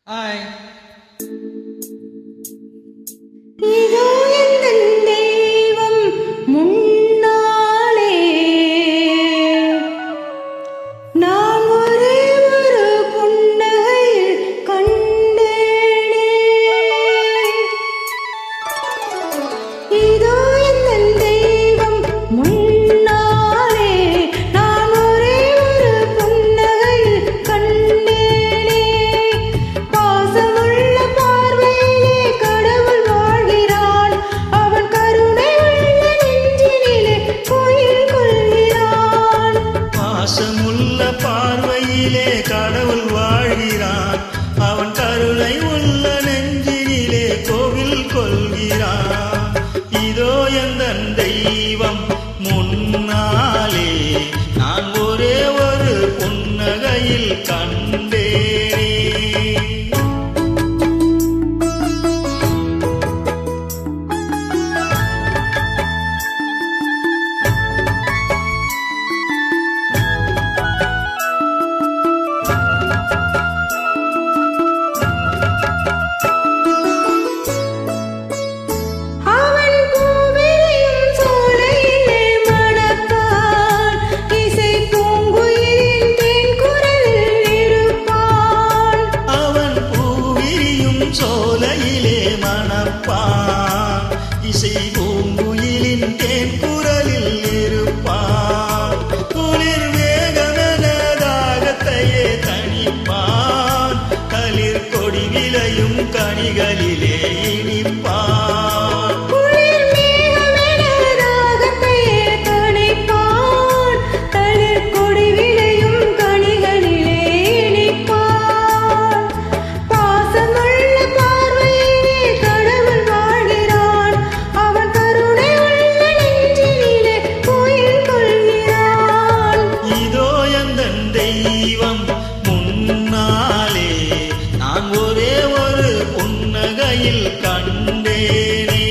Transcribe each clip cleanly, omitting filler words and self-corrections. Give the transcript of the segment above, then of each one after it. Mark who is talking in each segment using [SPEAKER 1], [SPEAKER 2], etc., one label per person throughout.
[SPEAKER 1] Hi.
[SPEAKER 2] இதோ எந்தன் தெய்வம் முன்னாலே நான் ஒரே ஒரு புன்னகையில் கண்டேனே. இதோ எந்தன் தெய்வம் முன்னாலே நான் ஒரே ஒரு புன்னகையில் கண்டேனே. பாசமுள்ள பார்வையிலே கடவுள் வாழ்கிறான். அவன் கருணை உள்ள நெஞ்சினிலே கோயில் கொள்கிறான்.
[SPEAKER 3] பாசமுள்ள பார்வையிலே கடவுள் வாழ்கிறான். அவன் கருணை உள்ள நெஞ்சினிலே கோவில் கொள்கிறான். இதோ எந்தன் தெய்வம் முன்னாலே நான் ஒரே ஒரு புன்னகையில் கண்டேனே.
[SPEAKER 2] அவன் பூவிரியும் சோலையிலே மணப்பான். இசை பூங்குயிலின் தேன்குரலில் இருப்பான்.
[SPEAKER 3] அவன் பூவிரியும் சோலையிலே மணப்பான். இசை பூங்குயிலின் தேன் குரலில் இருப்பான். குளிர் வேகமென தாகத்தையே தணிப்பான். களிர் கொடி விளையும் கனிகளிலே இனிப்பான்.
[SPEAKER 2] குளிர் மேகமென தாகத்தையே தணிப்பான். தளிர் கொடி விளையும் கனிகளிலே இனிப்பான். பாசமுள்ள பார்வையிலே கடவுள் வாழ்கிறான். அவன் கருணை உள்ள நெஞ்சினிலே கோயில் கொள்கிறான்.
[SPEAKER 3] இதோ எந்தன் தெய்வம் முன்னாலே நான் ஒரே ஒரு புன்னகையில் கண்டேனே.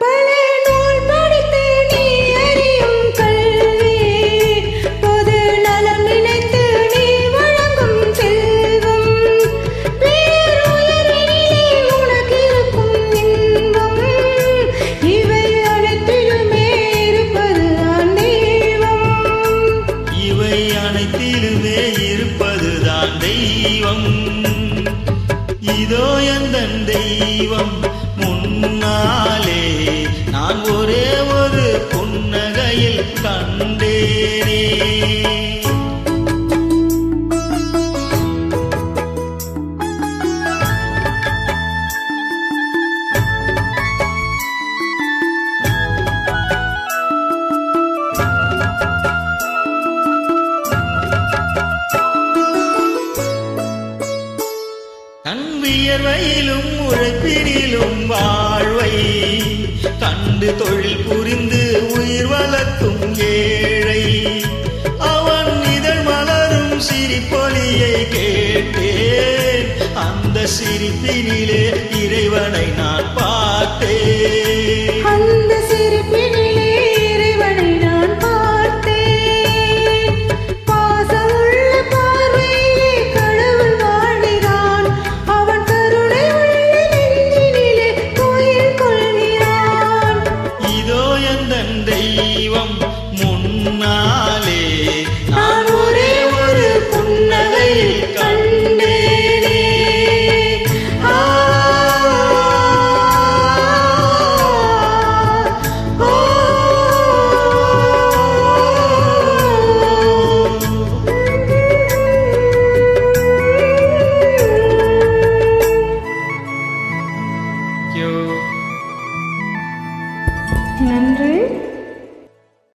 [SPEAKER 2] பல நூல் படித்து நீ அறியும் கல்வி, பொது நலம் நினைத்து நீ வழங்கும் செல்வம், பேருயர்வினிலே உனக்கிருக்கும் இன்பம், இவை அனைத்திலுமே இருப்பதுதான் தெய்வம்.
[SPEAKER 3] இவை அனைத்திலுமே இருப்பதுதான் தெய்வம். இதோ எந்தன் தெய்வம் முன்னாலே நான் ஒரே ஒரு புன்னகையில் கண்டேனே. தன் வியர்வையிலும் உழைப்பினிலும் வாழ்வை கண்டு தொழில் புரிந்து உயிர் வளர்க்கும் ஏழை. அவன் இதழ் மலரும் சிரிப்பொலியை கேட்டேன். அந்த சிரிப்பினிலே இறைவனை நான் பார்த்தேன்.
[SPEAKER 2] அந்த சிரிப்பினிலே இறைவனை நான் பார்த்தேன். பாசமுள்ள பார்வையிலே கடவுள் வாழ்கிறான். அவன் கருணை உள்ள நெஞ்சினிலே கோயில் கொள்கிறான்.
[SPEAKER 3] இதோ எந்தன் தெய்வம் முன்னால்